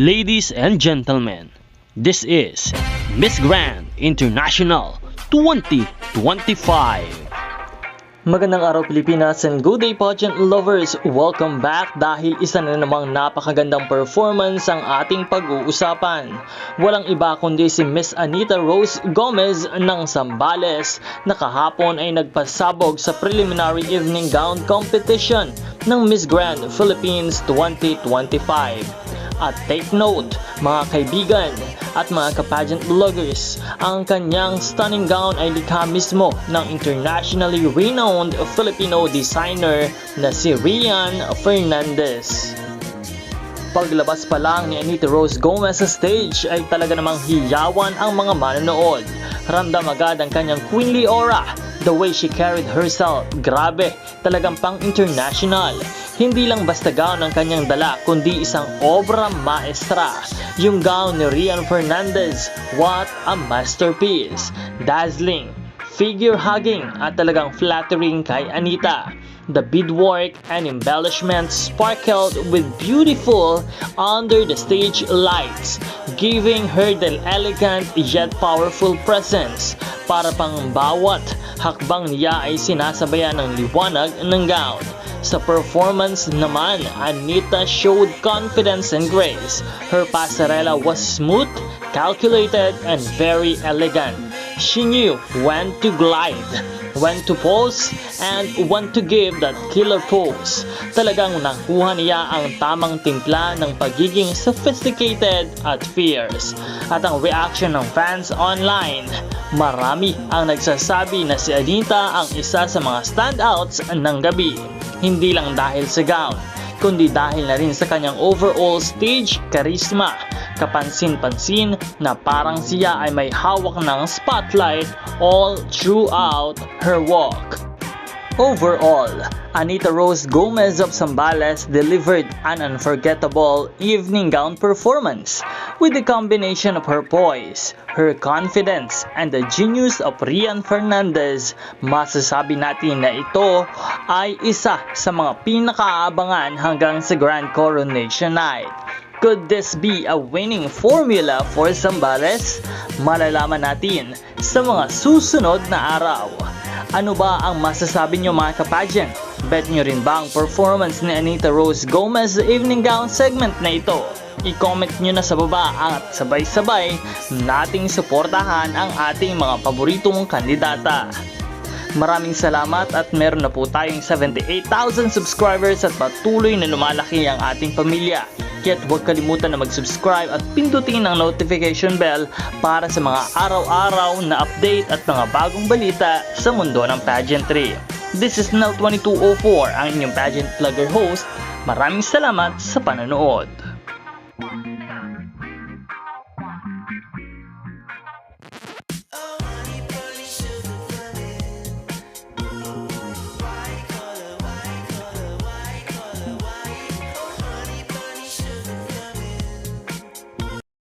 Ladies and gentlemen, this is Miss Grand International 2025. Magandang araw Pilipinas and good day pageant lovers! Welcome back dahil isa na namang napakagandang performance ang ating pag-uusapan. Walang iba kundi si Miss Anita Rose Gomez ng Zambales na kahapon ay nagpasabog sa preliminary evening gown competition ng Miss Grand Philippines 2025. At take note, mga kaibigan at mga ka-pageant vloggers, ang kanyang stunning gown ay likha mismo ng internationally renowned Filipino designer na si Rian Fernandez. Paglabas pa lang ni Anita Rose Gomez sa stage ay talaga namang hiyawan ang mga manonood. Ramdam agad ang kanyang queenly aura. The way she carried herself, grabe, talagang pang-international. Hindi lang basta gown ang kanyang dala, kundi isang obra maestra. Yung gown ni Rian Fernandez, what a masterpiece! Dazzling, figure-hugging at talagang flattering kay Anita. The beadwork and embellishments sparkled with beautiful under the stage lights, giving her the elegant yet powerful presence. Para pang bawat hakbang niya ay sinasabayan ng liwanag ng gown. Sa performance naman, Anita showed confidence and grace. Her passerella was smooth, calculated, and very elegant. She knew when to glide, when to pose, and when to give that killer pose. Talagang nakuha niya ang tamang timpla ng pagiging sophisticated at fierce. At ang reaction ng fans online, marami ang nagsasabi na si Anita ang isa sa mga standouts ng gabi. Hindi lang dahil sa gown, kundi dahil na rin sa kanyang overall stage charisma. Kapansin-pansin na parang siya ay may hawak ng spotlight all throughout her walk. Overall, Anita Rose Gomez of Zambales delivered an unforgettable evening gown performance. With the combination of her poise, her confidence, and the genius of Rian Fernandez, masasabi natin na ito ay isa sa mga pinakaabangan hanggang sa Grand Coronation Night. Could this be a winning formula for Zambales? Malalaman natin sa mga susunod na araw. Ano ba ang masasabi nyo mga ka-pageant? Bet nyo rin ba ang performance ni Anita Rose Gomez sa evening gown segment na ito? I-comment nyo na sa baba at sabay-sabay nating suportahan ang ating mga paboritong kandidata. Maraming salamat at meron na po tayong 78,000 subscribers at patuloy na lumalaki ang ating pamilya. Kaya't huwag kalimutan na mag-subscribe at pindutin ang notification bell para sa mga araw-araw na update at mga bagong balita sa mundo ng pageantry. This is Nel2204, ang inyong pageant vlogger host. Maraming salamat sa panonood.